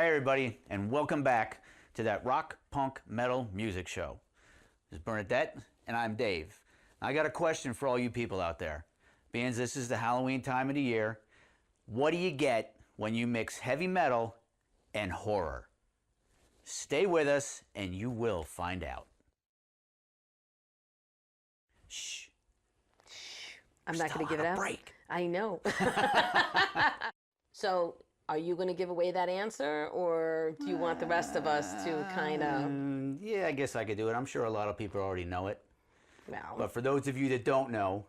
Hey everybody, and welcome back to that rock, punk, metal music show. This is Bernadette, and I'm Dave. I got a question for all you people out there. Being this is the Halloween time of the year, what do you get when you mix heavy metal and horror? Stay with us, and you will find out. Shh. I'm not going to give it out. Break. I know. So, are you going to give away that answer, or do you want the rest of us to kind of? Yeah, I guess I could do it. I'm sure a lot of people already know it. Well, But for those of you that don't know,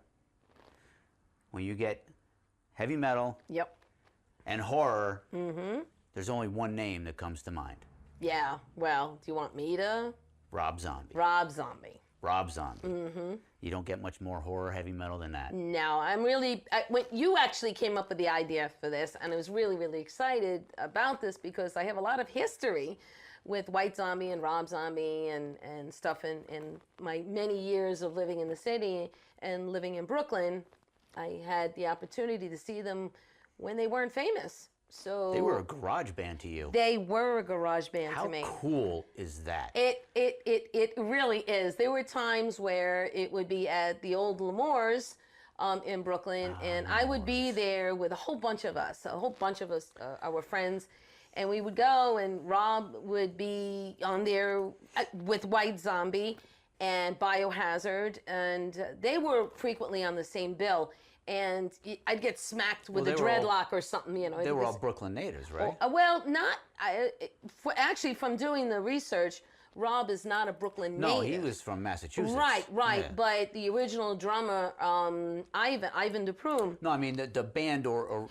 when you get heavy metal yep. and horror, there's only one name that comes to mind. Yeah. Well, do you want me to? Rob Zombie. Rob Zombie. Rob Zombie. You don't get much more horror heavy metal than that. No, when you actually came up with the idea for this, and I was really, really excited about this because I have a lot of history with White Zombie and Rob Zombie and stuff in my many years of living in the city and living in Brooklyn. I had the opportunity to see them when they weren't famous. So They were a garage band to you. they were a garage band How to me. cool is that? It really is. There were times where it would be at the old L'Amour's in Brooklyn, and I would be there with a whole bunch of us, our friends, and we would go, and Rob would be on there with White Zombie and Biohazard, and they were frequently on the same bill. And I'd get smacked with a dreadlock or something, you know. They were all Brooklyn natives, right? Well, actually, from doing the research, Rob is not a Brooklyn native. No, he was from Massachusetts. Right. Yeah. But the original drummer, Ivan DePrume. No, I mean the band or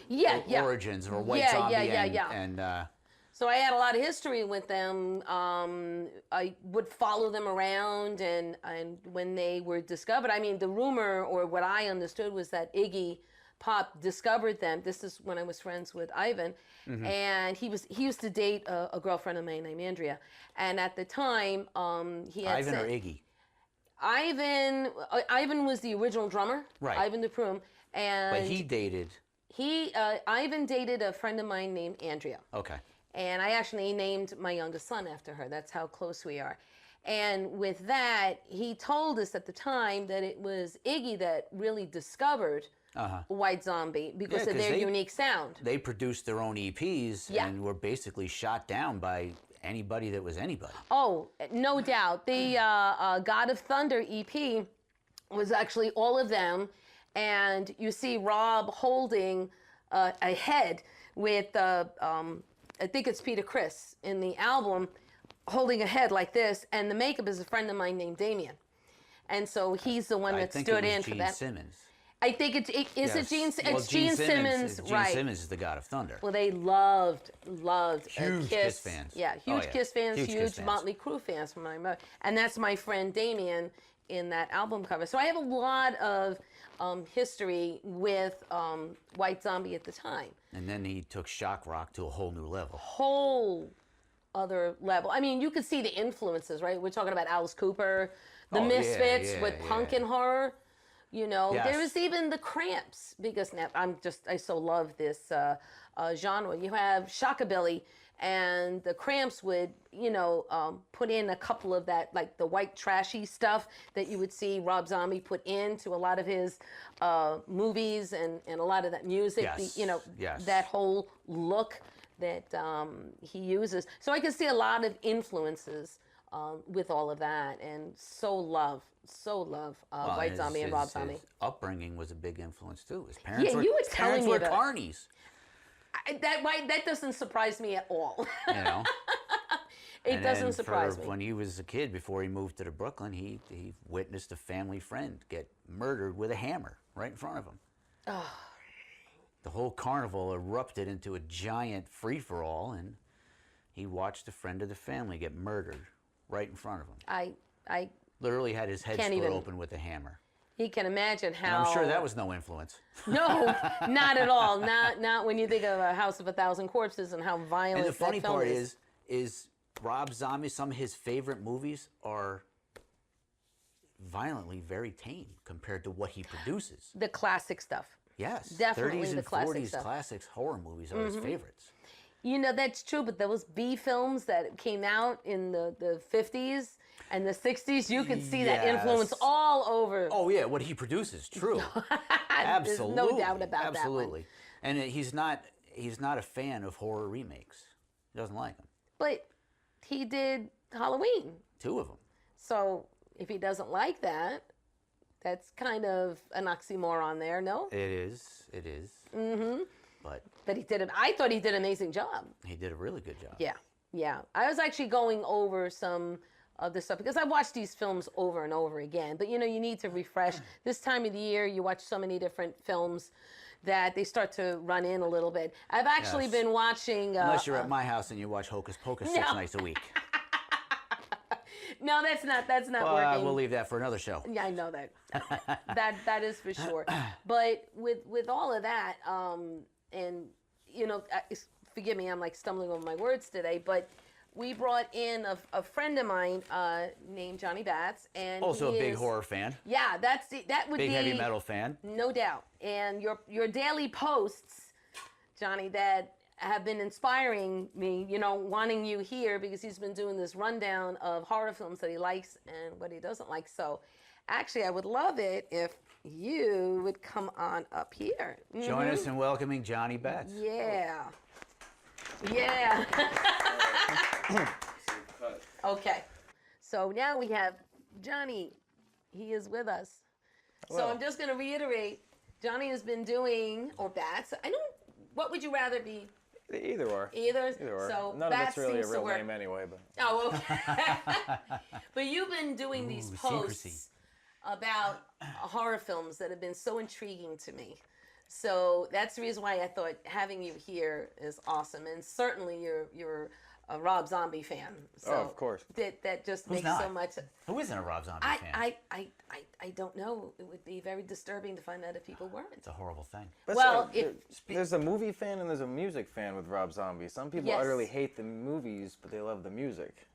origins or White Yeah, Zombie yeah. and So I had a lot of history with them. I would follow them around, and when they were discovered, I mean, the rumor or what I understood was that Iggy Pop discovered them. This is when I was friends with Ivan, and he used to date a girlfriend of mine named Andrea, and at the time he had Ivan or Iggy? Ivan was the original drummer, Right. Ivan DePrume, and But he dated. Ivan dated a friend of mine named Andrea. Okay. And I actually named my youngest son after her. That's how close we are. And with that, he told us at the time that it was Iggy that really discovered White Zombie because of their unique sound. They produced their own EPs and were basically shot down by anybody that was anybody. Oh, no doubt. The God of Thunder EP was actually all of them. And you see Rob holding a head with I think it's Peter Criss in the album, holding a head like this, and the makeup is a friend of mine named Damien. And so he's the one that stood in for that. Gene Simmons. I think it's Gene Simmons, right. Gene Simmons is the God of Thunder. Well, they loved Huge Kiss fans. Yeah, huge Kiss fans, Huge huge Kiss fans. Motley Crue fans from my mother. And that's my friend Damien in that album cover. So I have a lot of history with White Zombie at the time. And then he took shock rock to a whole new level. Whole other level. I mean, you could see the influences, right? We're talking about Alice Cooper, the Misfits with punk and horror. You know, there was even the Cramps, because now I so love this genre. You have Shockabilly, and the Cramps would, put in a couple of that, like the white trashy stuff that you would see Rob Zombie put into a lot of his movies and a lot of that music, that whole look that he uses. So I can see a lot of influences with all of that, and so love White Zombie and Rob Zombie. His upbringing was a big influence too. His parents you were telling me that. carnies. That doesn't surprise me at all. You know. It doesn't surprise me. When he was a kid, before he moved to Brooklyn, he witnessed a family friend get murdered with a hammer right in front of him. Oh. The whole carnival erupted into a giant free-for-all, and he watched a friend of the family get murdered right in front of him. I literally had his head split open with a hammer. He can imagine how. And I'm sure that was no influence. No, not at all. Not when you think of A House of a Thousand Corpses and how violent. And the funny that film part is Rob Zombie. Some of his favorite movies are violently very tame compared to what he produces. The classic stuff. Yes, Definitely 30s the and classic 40s stuff. classics horror movies are his favorites. You know, that's true, but those B films that came out in the 50s and the 60s, you could see that influence all over. Oh, yeah, what he produces, true. Absolutely. There's no doubt about Absolutely. that one. And he's not a fan of horror remakes. He doesn't like them. But he did Halloween. 2 of them. So if he doesn't like that, that's kind of an oxymoron there, no? It is. Mm-hmm. But he did it. I thought he did an amazing job. He did a really good job. Yeah. I was actually going over some of the stuff because I watched these films over and over again. But you know, you need to refresh. This time of the year, you watch so many different films that they start to run in a little bit. I've actually been watching. Unless you're at my house and you watch Hocus Pocus 6 nights a week. No, that's not Well, working. we'll leave that for another show. Yeah, I know that. that is for sure. But with all of that, and you know, forgive me, I'm like stumbling over my words today, but we brought in a friend of mine named Johnny Batts, and Also a big horror fan. Yeah, that would be big heavy metal fan. No doubt. And your daily posts, Johnny, that have been inspiring me, you know, wanting you here because he's been doing this rundown of horror films that he likes and what he doesn't like. So actually, I would love it if you would come on up here. Mm-hmm. Join us in welcoming Johnny Batts. Yeah. Okay. So now we have Johnny. He is with us. Hello. So I'm just going to reiterate, Johnny has been doing, or Batts, what would you rather be? Either or. Either or. So none of it's really a real name anyway. But. Oh, okay. But you've been doing these posts about horror films that have been so intriguing to me. So that's the reason why I thought having you here is awesome. And certainly you're a Rob Zombie fan. So of course. That just Who's makes not? so much. Who isn't a Rob Zombie fan? I don't know. It would be very disturbing to find out if people weren't. It's a horrible thing. But well, there's a movie fan and there's a music fan with Rob Zombie. Some people utterly hate the movies, but they love the music.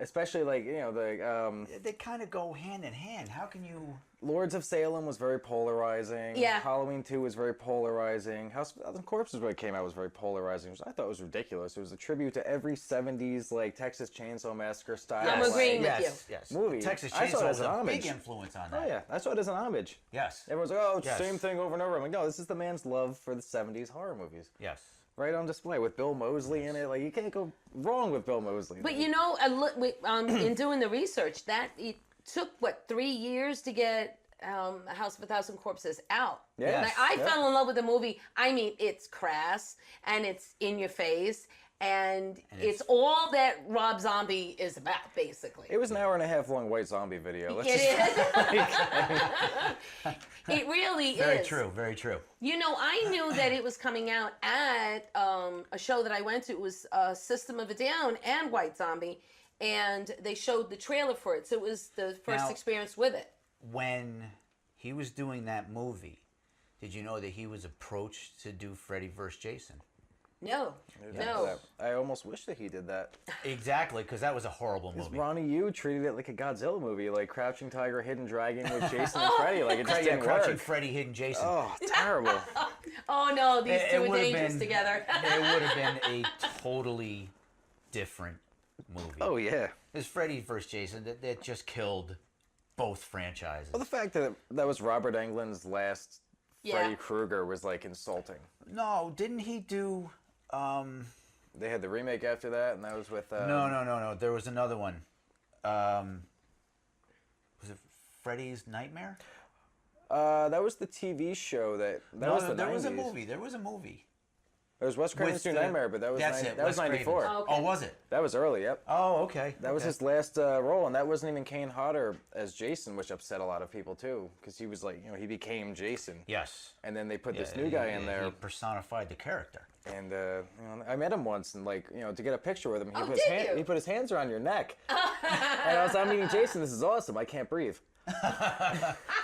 Especially like, you know, they kind of go hand in hand. How can you... Lords of Salem was very polarizing. Yeah. Halloween 2 was very polarizing. House of a Thousand Corpses when it came out was very polarizing, which I thought was ridiculous. It was a tribute to every 70s like Texas Chainsaw Massacre style. I'm agreeing with you. Yes. Movie. Texas I saw it Chainsaw as was an a homage. big influence on that. Oh yeah, I saw it as an homage. Yes. Everyone's like, oh, it's Yes. the same thing over and over. I'm like, no, this is the man's love for the 70s horror movies. Yes. Right on display with Bill Moseley in it. Like, you can't go wrong with Bill Moseley. But you know, in doing the research, that it took 3 years to get House of a Thousand Corpses out. Yes. Like, I fell in love with the movie. I mean, it's crass and it's in your face. And it's all that Rob Zombie is about, basically. It was an hour and a half long White Zombie video. It It really is. Very true, very true. You know, I knew that it was coming out at a show that I went to. It was System of a Down and White Zombie. And they showed the trailer for it. So it was the first experience with it. When he was doing that movie, did you know that he was approached to do Freddy vs. Jason? No. I almost wish that he did that. Exactly, because that was a horrible movie. Ronnie Yu treated it like a Godzilla movie, like Crouching Tiger, Hidden Dragon with Jason and Freddy. Like, it just didn't Crouching work. Freddy, Hidden Jason. Oh, terrible. Oh no, these two are dangerous together. It would have been a totally different movie. Oh, yeah. It's Freddy vs. Jason that just killed both franchises. Well, the fact that that was Robert Englund's last Freddy Krueger was, like, insulting. No, didn't he do... They had the remake after that, and that was with... No. There was another one. Was it Freddy's Nightmare? That was the TV show that was the 90s. There was a movie. It was Wes Craven's New Nightmare, but that was that was 94. Oh, okay. Oh, was it? That was early, yep. Oh, okay. That was his last role, and that wasn't even Kane Hodder as Jason, which upset a lot of people too, because he was like, you know, he became Jason. Yes. And then they put this new guy in there. He personified the character. And you know, I met him once, and like, you know, to get a picture with him, he put his hands around your neck. And I was like, I'm meeting Jason. This is awesome. I can't breathe. And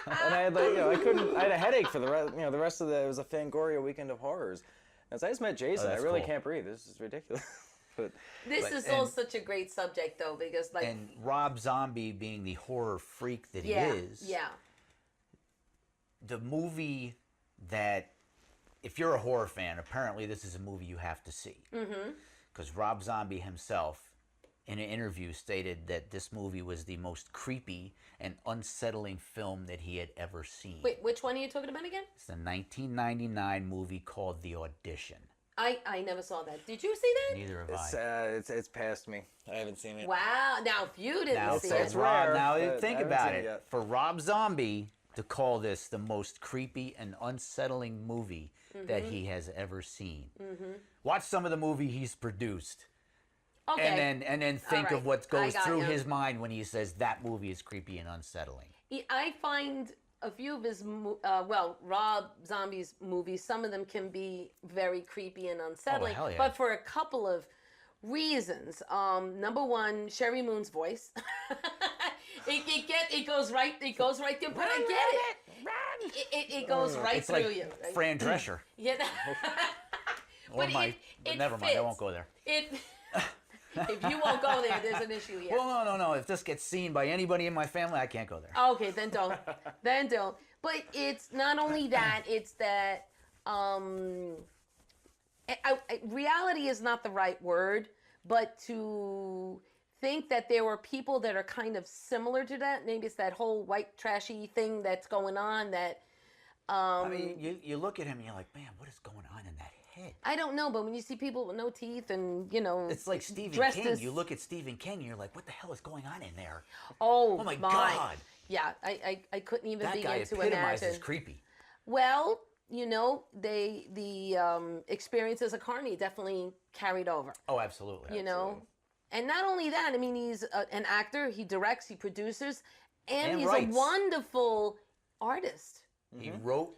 I had like, you know, I had a headache for the rest. You know, the rest of it was a Fangoria weekend of horrors. As I just met Jason, I really can't breathe. This is ridiculous. But this is all such a great subject, though, because like and Rob Zombie being the horror freak that he is. Yeah. The movie that if you're a horror fan, apparently this is a movie you have to see. Because Rob Zombie himself, in an interview, stated that this movie was the most creepy and unsettling film that he had ever seen. Wait, which one are you talking about again? It's the 1999 movie called The Audition. I never saw that. Did you see that? Neither have I. It's past me. I haven't seen it. Wow. Now, if you didn't see it's it. rare, Now, but think I haven't about seen it it. yet. For Rob Zombie to call this the most creepy and unsettling movie that he has ever seen. Watch some of the movie he's produced. Okay. And then think of what goes got through you. his mind when he says that movie is creepy and unsettling. I find a few of his, Rob Zombie's movies, some of them can be very creepy and unsettling. hell yeah. But for a couple of reasons. Number one, Sherry Moon's voice. It goes right through, but I get it. It goes right It's through like you. Right? Fran Drescher. Yeah. Or But never mind, I won't go there. If you won't go there, there's an issue here. Well, no. If this gets seen by anybody in my family, I can't go there. Okay, then don't. Then don't. But it's not only that, it's that reality is not the right word, but to think that there were people that are kind of similar to that. Maybe it's that whole white trashy thing that's going on that... I mean, you look at him and you're like, man, what is going on in that head? I don't know, but when you see people with no teeth and, It's like Stephen dressed King. as- You look at Stephen King and you're like, what the hell is going on in there? Oh my God. Yeah, I couldn't even That guy begin to epitomizes imagine. creepy. Well, the experiences of Carney definitely carried over. Oh, absolutely. And not only that, I mean, he's an actor, he directs, he produces, and he's writes. a wonderful artist. He wrote,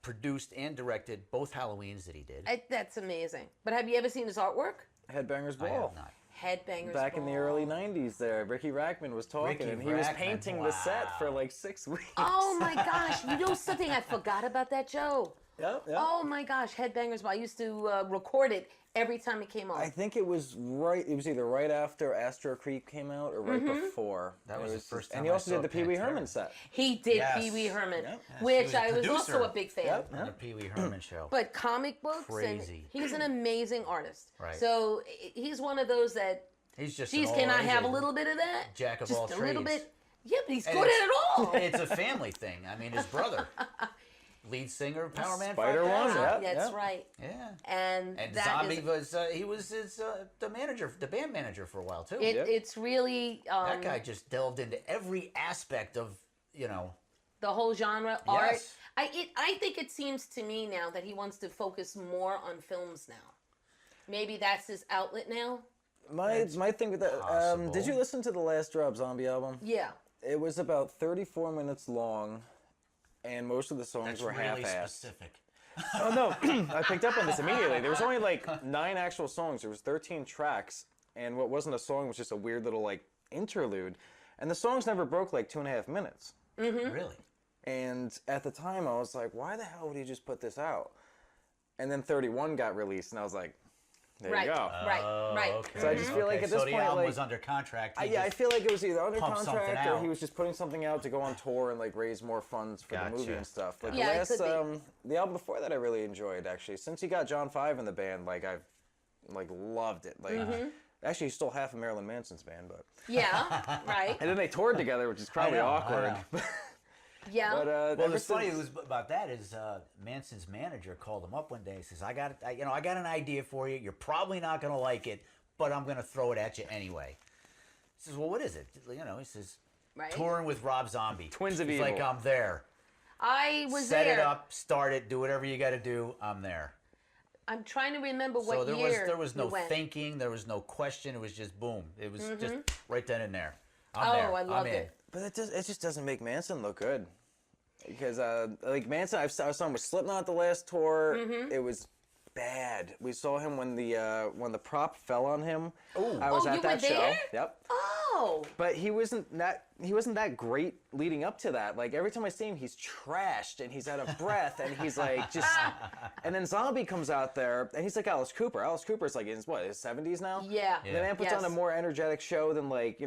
produced, and directed both Halloweens that he did. That's amazing. But have you ever seen his artwork? Headbangers I have Ball. not. Headbangers Back in the Ball. early 90s there, Ricky Rackman was talking, Ricky and he was Rackman, painting the set for wow. like 6 weeks. Oh my gosh, you know something? I forgot about that, Joe. Yep. Oh my gosh, Headbangers Ball. I used to record it every time it came on. I think it was either right after Astro Creep came out or right before. That was the first time And he I also saw did the Pee Wee Pantera. Herman set. He did Yes. Pee Wee Herman, Yep. Yes, he which was a I was producer. also a big fan. Yep. On the Pee Wee Herman show. But comic books, Crazy. and he's an amazing artist. Right. So he's one of those that, He's just geez, an can I he's have a little bit of that? jack of Just all a little trades. bit. Yeah, but he's And good at it all. And it's a family thing. I mean, his brother, lead singer of Power Man Spider 5000. One, That's yeah. right. Yeah. And And that Zombie is, was he was his the band manager for a while too. it's really That guy just delved into every aspect of the whole genre, art. Yes. I think it seems to me now that he wants to focus more on films now. Maybe that's his outlet now. My thing with that, possible. did you listen to the last Rob Zombie album? Yeah. It was about 34 minutes long, and most of the songs That's were really half-assed. specific. Oh no, I picked up on this immediately. There was only like 9 actual songs. There was 13 tracks, and what wasn't a song was just a weird little like interlude. And the songs never broke like 2.5 minutes. Really? And at the time, I was like, why the hell would he just put this out? And then 31 got released, and I was like, there Right. you go. Right. Okay. So I just feel like at this so the point, album like, was under contract. He Yeah, I just- feel like it was either under pump something contract or out. he was just putting something out to go on tour and like raise more funds for the movie Gotcha. and stuff. Like Yeah, it the could last, be. the album before that, I really enjoyed actually. Since he got John 5 in the band, like I've like loved it. Like actually, he stole half of Marilyn Manson's band, but Yeah. Right. and then they toured together, which is probably know, I awkward. know. Yeah. But Well, ever what's funny since- about that is Manson's manager called him up one day and says, I got an idea for you. You're probably not going to like it, but I'm going to throw it at you anyway. He says, well, what is it? He says, Right. touring with Rob Zombie. Twins of He's Evil. like, I'm there. I was Set there. it up, start it, do whatever you got to do. I'm there. I'm trying to remember So what there year was you no went. thinking, there was no question. It was just boom. It was just right then and there. Oh, I'm there. I loved I'm in. it. But it just doesn't make Manson look good. Because like Manson, I saw him with Slipknot the last tour. It was bad. We saw him when the prop fell on him. Ooh. I was Oh, at you that were show. there? Yep. Oh. But he wasn't that great leading up to that. Like every time I see him, he's trashed and he's out of breath and he's like just. And then Zombie comes out there and he's like Alice Cooper. Alice Cooper's like in his 70s now. Yeah. The man puts on a more energetic show than like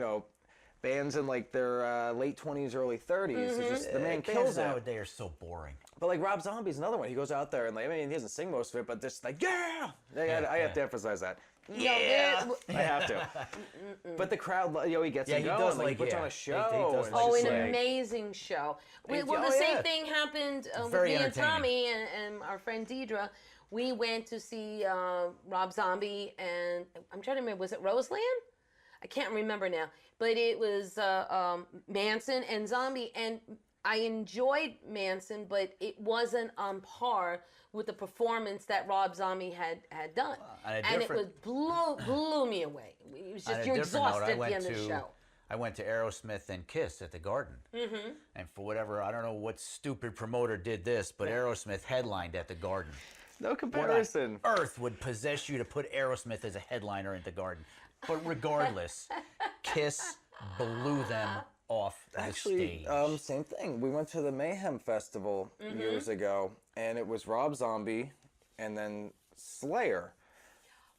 bands in like their late 20s, early 30s. It's just, the man kills it. Nowadays are so boring. But like Rob Zombie's another one. He goes out there and like, I mean, he doesn't sing most of it, but just like, yeah! I have to emphasize that. Yeah. I have to. But the crowd, he gets it going. He puts on a show. An amazing show. Well, the same thing happened with me and Tommy and our friend Deidre. We went to see Rob Zombie, and I'm trying to remember, was it Roseland? I can't remember now. But it was Manson and Zombie, and I enjoyed Manson, but it wasn't on par with the performance that Rob Zombie had done. And it was blew me away. It was just, you're exhausted at the end of the show. I went to Aerosmith and Kiss at the Garden. Mm-hmm. And for whatever, I don't know what stupid promoter did this, but Aerosmith headlined at the Garden. No comparison. What on earth would possess you to put Aerosmith as a headliner at the Garden? But regardless, Kiss blew them off the stage. Same thing. We went to the Mayhem Festival years ago, and it was Rob Zombie and then Slayer.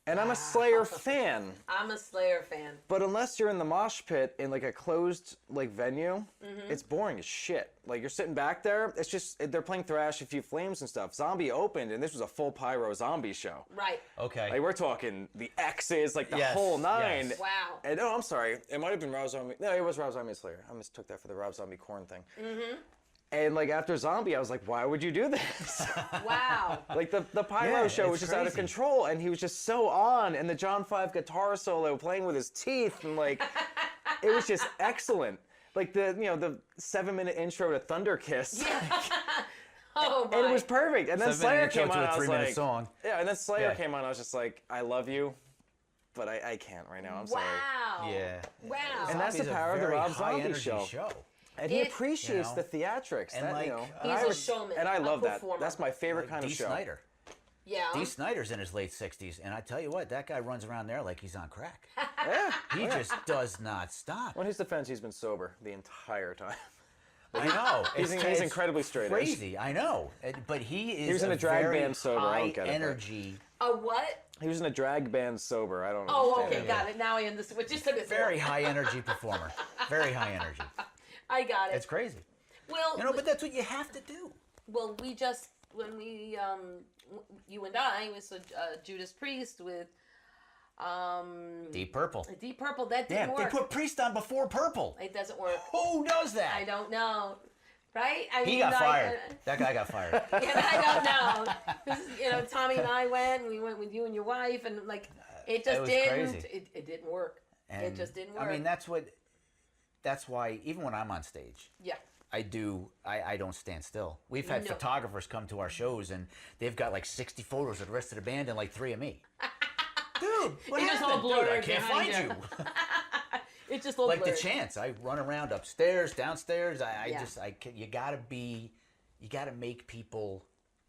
And I'm a Slayer fan. I'm a Slayer fan. But unless you're in the mosh pit in like a closed like venue, it's boring as shit. Like you're sitting back there, it's just, they're playing thrash, a few flames and stuff. Zombie opened, and this was a full pyro zombie show. Right. Okay. Like we're talking the X's, like the whole nine. Yes. Wow. And I'm sorry, it might have been Rob Zombie. No, it was Rob Zombie and Slayer. I mistook that for the Rob Zombie Korn thing. And like after Zombie, I was like, why would you do this? Wow. Like the pyro show was just out of control, and he was just so on, and the John 5 guitar solo playing with his teeth, and like it was just excellent. Like the 7-minute intro to Thunder Kiss. Yeah. Oh my. And it was perfect. And then Slayer came on, I was like, song. Yeah, and then Slayer came on, I was just like, I love you, but I can't right now. I'm sorry. Wow. Yeah. Wow. And that's the power of the Rob Zombie show. And he appreciates the theatrics. And he's a showman. And I love that. Performer. That's my favorite kind of show. Snyder. Yeah. Dee Snider's in his late 60s, and I tell you what, that guy runs around there like he's on crack. Yeah. He just does not stop. Well, in his defense, he's been sober the entire time. I know. He's incredibly straight. Crazy, I know. But he was in a drag band sober. I high don't get it, energy. A what? He was in a drag band sober. I don't know. Oh, okay, got it. Now I understand what you said. Very high energy performer. Very high energy. I got it. It's crazy. Well, but that's what you have to do. Well, we just, when we, you and I, was Judas Priest with Deep Purple. Deep Purple, that didn't work. They put Priest on before Purple. It doesn't work. Who does that? I don't know. Right? He got fired. That guy got fired. I don't know. Tommy and I we went with you and your wife, and like, it just didn't. It didn't work. It just didn't work. I mean, that's why, even when I'm on stage. Yeah. I don't stand still. We've had photographers come to our shows, and they've got like 60 photos of the rest of the band and like 3 of me. Dude, what happened? Dude, I can't find you. It's just all like blurred. the chants. I run around upstairs, downstairs. You gotta make people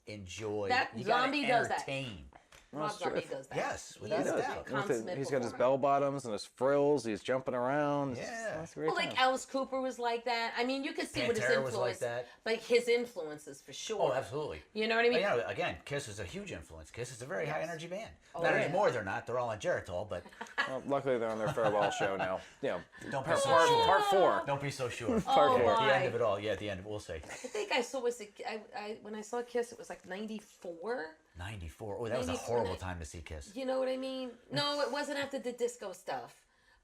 enjoy. You Zombie gotta does that. entertain. Rob Zombie does that. Yes, without a doubt. He's got his bell bottoms and his frills. He's jumping around. Yeah. Well, like Alice Cooper was like that. I mean, you could see what his influence. Was like that. Like his influences for sure. Oh, absolutely. You know what I mean? Again, Kiss is a huge influence. Kiss is a very high energy band. Oh, not anymore. They're not. They're all on Geritol, but. Well, luckily they're on their farewell show now. Don't be so part, sure. Part 4. Don't be so sure. Part 4. The end of it all. Yeah, at the end, we'll say. I think I saw when I saw Kiss, it was like 94. 94. Oh, that was a horrible time to see Kiss. You know what I mean? No, it wasn't after the disco stuff.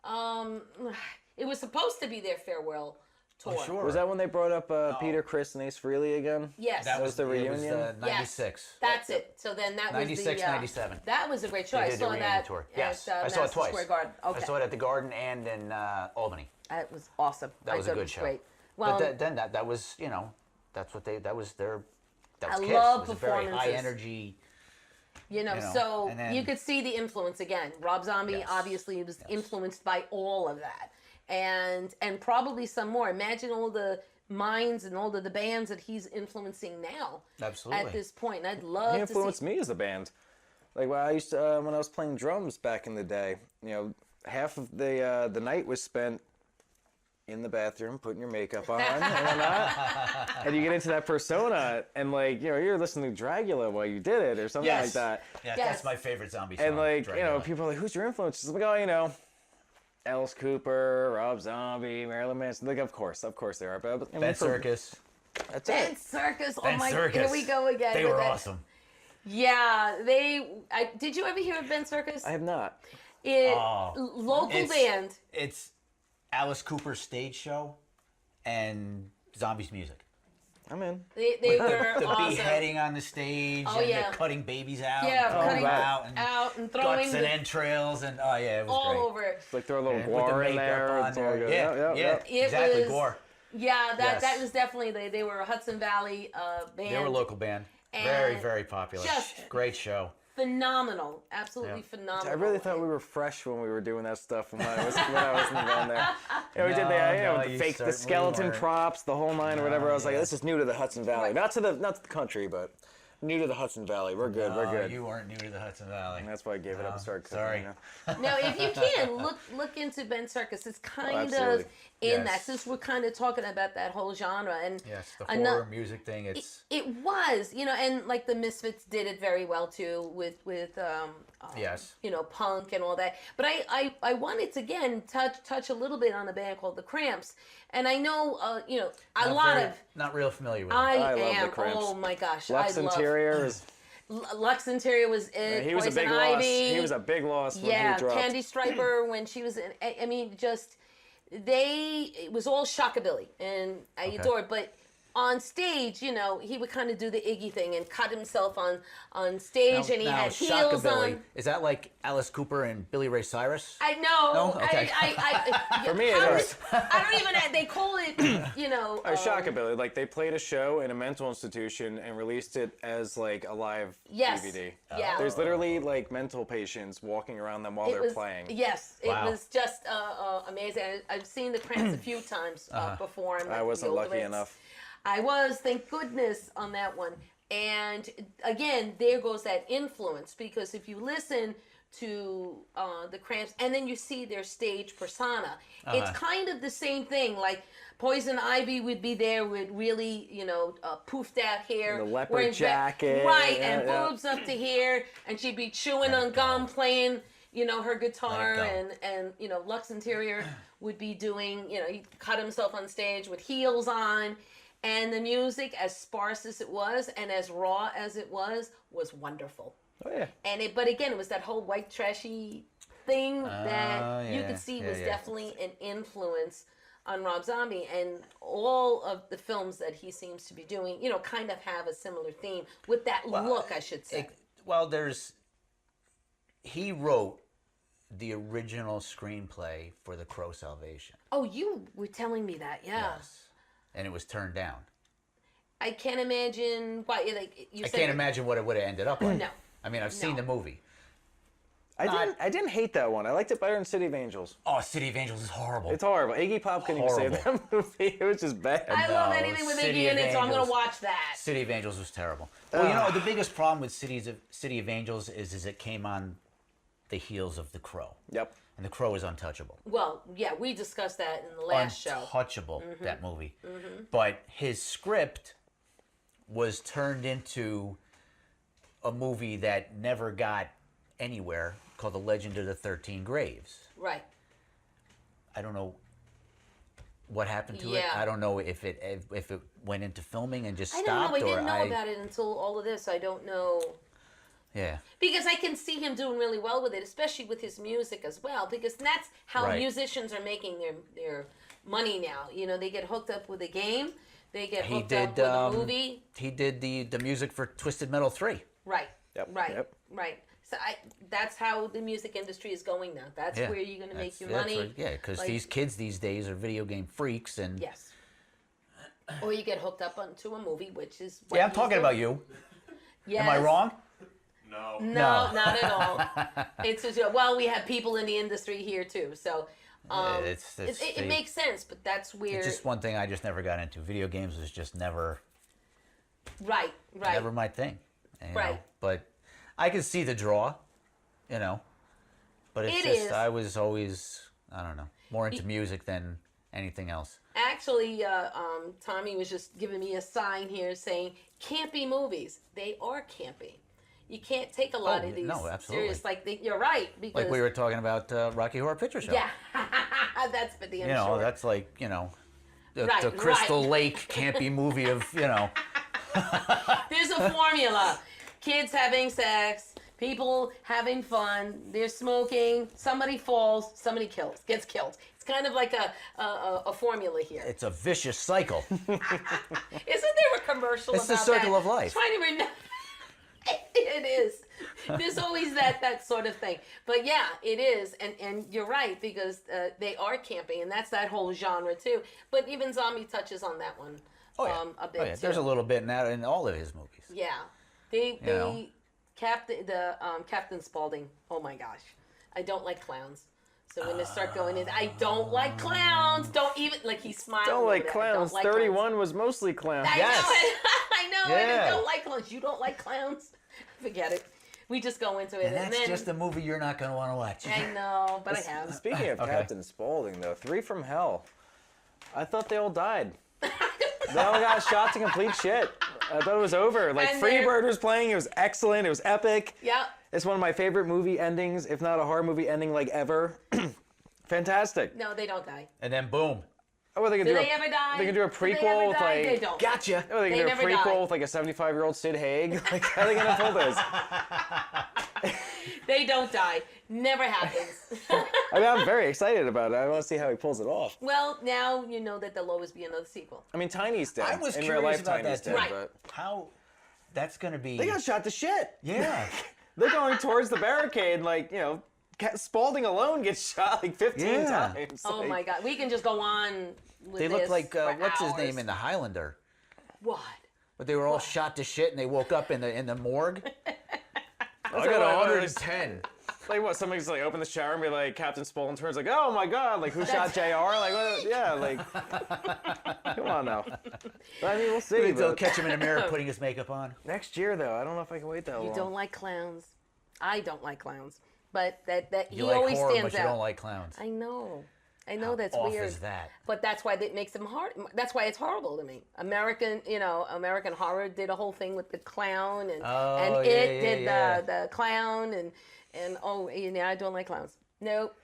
It was supposed to be their farewell tour. Oh, sure. Was that when they brought up Peter, Chris, and Ace Frehley again? Yes. That was the reunion? It was 96. Yes, that's it. So then that was 96, 97. That was a great show. They I did saw the reunion that tour. at Yes, I saw it twice. Square Garden. Okay. I saw it at the Garden and in Albany. It was awesome. That was a good show. Great. Well, but then that was, that's what that was their, that was I Kiss. love it was a very high performances. Energy. So and then, you could see the influence again. Rob Zombie obviously was influenced by all of that, and probably some more. Imagine all the minds and all the bands that he's influencing now. Absolutely. At this point, and I'd love He to influenced see. me as a band. Like when I used to, when I was playing drums back in the day, half of the night was spent in the bathroom, putting your makeup on and whatnot. And you get into that persona, and you're listening to Dragula while you did it, or something like that. Yes, that's my favorite Zombie song. And Dragula. people are like, "Who's your influence?" It's like, oh, Alice Cooper, Rob Zombie, Marilyn Manson. Like, of course they are. But Ben Circus. That's Ben it. Circus. Oh Ben my! Circus. Here we go again. They with were that. awesome. Yeah, did you ever hear of Ben Circus? I have not. Local band. It's Alice Cooper's stage show and Zombies music. I'm in. They were The awesome. beheading on the stage, and yeah. they're cutting babies out, Yeah, and cutting throwing out and throwing guts and entrails, and oh yeah, it was all great. over it. Like throw a little With the guar in makeup there. on It's all there. good. Yeah, It exactly, was- gore. Yeah, Yes. that was definitely they were a Hudson Valley band. They were a local band, And very popular. just- Great show. Phenomenal, absolutely Yeah. phenomenal. I really thought we were fresh when we were doing that stuff when I was in the band there. Yeah, we did No, the you fake, the certainly skeleton weren't. props, the whole nine or whatever. I was like, yeah. this is new to the Hudson Valley, Right. not to the country, but new to the Hudson Valley. We're good. We're good. You weren't new to the Hudson Valley. And that's why I gave it up and started cooking. sorry. You know? No, if you can look into Ben Circus, it's kind of absolutely. in Yes. that. Since we're kind of talking about that whole genre, and Yes, the ano- horror music thing. It's it was, and like the Misfits did it very well too with yes. punk and all that. But I wanted to again touch a little bit on a band called the Cramps, and I know not real familiar with. Them. I love the am. Cramps. Oh my gosh, Lux I love. Interior is. Lux Interior was it. He was a Poison big loss. Ivy. He was a big loss when Yeah, he dropped. Candy Striper when she was in. I mean, just it was all shockabilly, and I adore it. But on stage, he would kind of do the Iggy thing and cut himself on stage, and he had heels Shockabilly, on. is that like Alice Cooper and Billy Ray Cyrus? I know. No? Okay. For me, it is. I don't even. They call it. Shockabilly, like they played a show in a mental institution and released it as like a live Yes. DVD. Yeah. There's literally like mental patients walking around them while It they're was, playing. Yes, it Wow. was just amazing. I've seen the Cramps a few times before. I wasn't lucky enough. I was, thank goodness, on that one. And again, there goes that influence, because if you listen to the Cramps and then you see their stage persona, it's kind of the same thing. Like Poison Ivy would be there with really, poofed out hair, And the leopard wearing jacket. right, Yeah, and yeah. boobs up to here, and she'd be chewing on gum, playing, her guitar, Let it and Lux Interior would be doing, he cut himself on stage with heels on. And the music, as sparse as it was and as raw as it was wonderful. Oh yeah. But again, it was that whole white trashy thing that you could see was yeah. definitely an influence on Rob Zombie, and all of the films that he seems to be doing, kind of have a similar theme with that look, I should say. He wrote the original screenplay for The Crow Salvation. Oh, you were telling me that, yeah. Yes. And it was turned down. I can't imagine why. I can't imagine what it would have ended up like. No. I mean, I've seen the movie. I didn't hate that one. I liked it better than City of Angels. Oh, City of Angels is horrible. It's horrible. Iggy Pop couldn't even save that movie. It was just bad. I love No, anything with City Iggy of in it, so I'm going Angels. to watch that. City of Angels was terrible. Well, the biggest problem with City of Angels is it came on the heels of The Crow. Yep. And The Crow is untouchable. Well, yeah, we discussed that in the last show. Untouchable, that movie. But his script was turned into a movie that never got anywhere, called The Legend of the 13 Graves. Right. I don't know what happened to it. Yeah. I don't know if it went into filming and just I stopped. don't know. I or didn't know about it until all of this. I don't know. Yeah. Because I can see him doing really well with it, especially with his music as well, because that's how Right. musicians are making their money now. They get hooked up with a game. They get He hooked did up with a movie. He did the music for Twisted Metal 3. Right. Yep, Right. yep. Right. So that's how the music industry is going now. That's Yeah. where you're going to make your That's money. right. Yeah, because Like- these kids these days are video game freaks and Yes. Or you get hooked up onto a movie, which is what Yeah, I'm he's talking doing. about you. Yes. Am I wrong? No. No, not at all. It's just, well, we have people in the industry here too, so it makes sense. But that's where It's just one thing I just never got into. Video games was just never right. my thing. you know. Right. But I can see the draw, But it's It just is. I was always more into music than anything else. Actually, Tommy was just giving me a sign here saying campy movies. They are campy. You can't take a lot of these no, absolutely. serious. You're right, because Like we were talking about Rocky Horror Picture Show. yeah, That's for damn You know, sure. that's like, the Right, Crystal right. Lake campy movie of, There's a formula. Kids having sex, people having fun, they're smoking, somebody falls, somebody gets killed. It's kind of like a formula here. It's a vicious cycle. Isn't there a commercial It's about the circle that? of life. I'm trying to remember. It is. There's always that sort of thing. But yeah, it is. And you're right, because they are camping, and that's that whole genre too. But even Zombie touches on that one a bit too. There's a little bit in all of his movies. Yeah. Captain Spaulding, oh my gosh. I don't like clowns. So when they start going in, I don't like clowns. Don't even, like, he's smiling. Don't like over clowns. There. I don't like 31 clowns. was mostly clowns. I Yes. know it. I know it. Yeah. I don't like clowns. You don't like clowns? Forget it. We just go into it. And that's then, just a movie you're not going to want to watch. I know, but I have. Speaking of Okay. Captain Spaulding, though, 3 from Hell. I thought they all died. They all got shot to complete shit. I thought it was over. Like, And Freebird was playing. It was excellent. It was epic. Yeah. It's one of my favorite movie endings, if not a horror movie ending, like, ever. Fantastic. No, they don't die. And then boom. Oh, well, they can Do do they ever die? They can do a Do they prequel ever with, die? like... They don't. Gotcha. Oh, they can They do a never prequel die. with, like, a 75-year-old Sid Haig. Like, how are they going to pull this? They don't die. Never happens. I mean, I'm very excited about it. I want to see how he pulls it off. Well, now you know that there'll always be another sequel. I mean, Tiny's dead. I was In curious real life, about Tiny's that, dead, too. Right. but... How that's going to be... They got shot to shit. Yeah. They're going towards the barricade, like, Spaulding alone gets shot like 15 Yeah. times. Oh like, my God. We can just go on with They this look like, for what's his hours. name in The Highlander? What? But they were all shot to shit and they woke up in the morgue. I like got one of 110. Like what? Somebody's like open the shower and be like, Captain Spaulding turns like, oh my God, like who shot JR? Like, what? Yeah, like, come on now. But, I mean, we'll see. They'll But catch him in a mirror putting his makeup on. next year though, I don't know if I can wait that long. You don't like clowns. I don't like clowns. But that You he like always horror, stands but you out. don't like clowns. I know. That's off weird. is that? But that's why that makes them hard. That's why it's horrible to me. American Horror did a whole thing with the clown, and Oh, it yeah, did yeah. the clown, and I don't like clowns. Nope.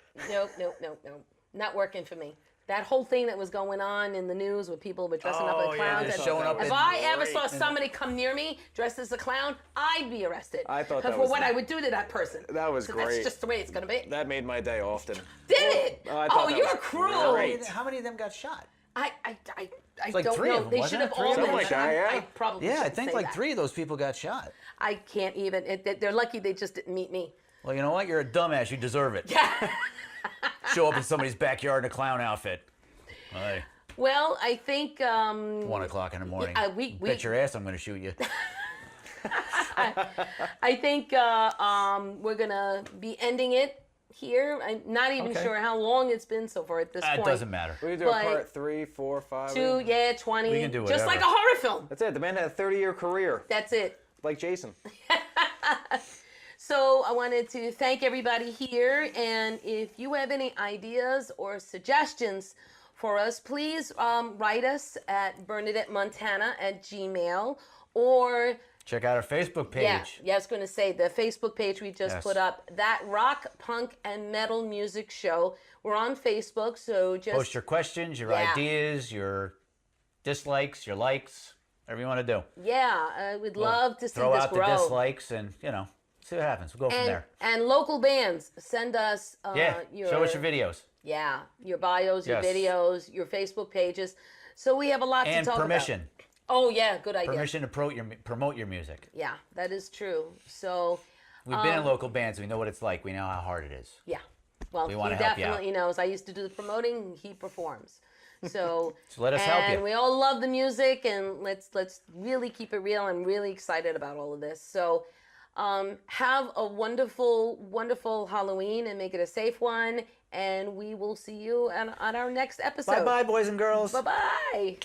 Not working for me. That whole thing that was going on in the news with people were dressing up Oh, as yeah, clowns. they're and showing up if in I ever great- saw somebody come near me dressed as a clown, I'd be arrested. I thought that for was- what I would do to that person. That was So great. That's just the way it's gonna be. That made my day often. Did it? I thought that You're was cruel. great. How many of them got shot? I like don't 3 know. of them, They wasn't should it? have 3 all of them? been. Something like that, yeah. I probably Yeah, I shouldn't think say like that. 3 of those people got shot. I can't even. They're lucky they just didn't meet me. Well, you know what? You're a dumbass. You deserve it. Show up in somebody's backyard in a clown outfit. Hey, Well, I think 1 o'clock in the morning. we- Bet your ass I'm going to shoot you. I think we're gonna be ending it here. I'm not even Okay. sure how long it's been so far at this It point. doesn't matter. We can do But- a part 3, 4, 5. 2, yeah, 20. We can do just whatever. like a horror film. That's it. The man had a 30-year career, That's it. like Jason. So I wanted to thank everybody here, and if you have any ideas or suggestions for us, please write us at BernadetteMontana@gmail, or Check out our Facebook page. yeah, I was going to say the Facebook page we just Yes. put up, that Rock, Punk, and Metal Music Show. We're on Facebook, so just Post your questions, your Yeah. ideas, your dislikes, your likes, whatever you want to do. yeah, I would love to see Throw this out grow. the dislikes and, see what happens. We'll go from there. And local bands, send us Yeah, show us your videos. Yeah, your bios, your Yes. videos, your Facebook pages. So we have a lot And to talk permission. about. Oh yeah, good idea. Permission to promote your music. Yeah, that is true. So We've been in local bands. We know what it's like. We know how hard it is. yeah, well, We he wanna help you out. definitely knows. I used to do the promoting. He performs. So, So let us help you. And we all love the music, and let's really keep it real. I'm really excited about all of this. So, have a wonderful, wonderful Halloween, and make it a safe one. And we will see you on our next episode. Bye-bye, boys and girls. Bye-bye.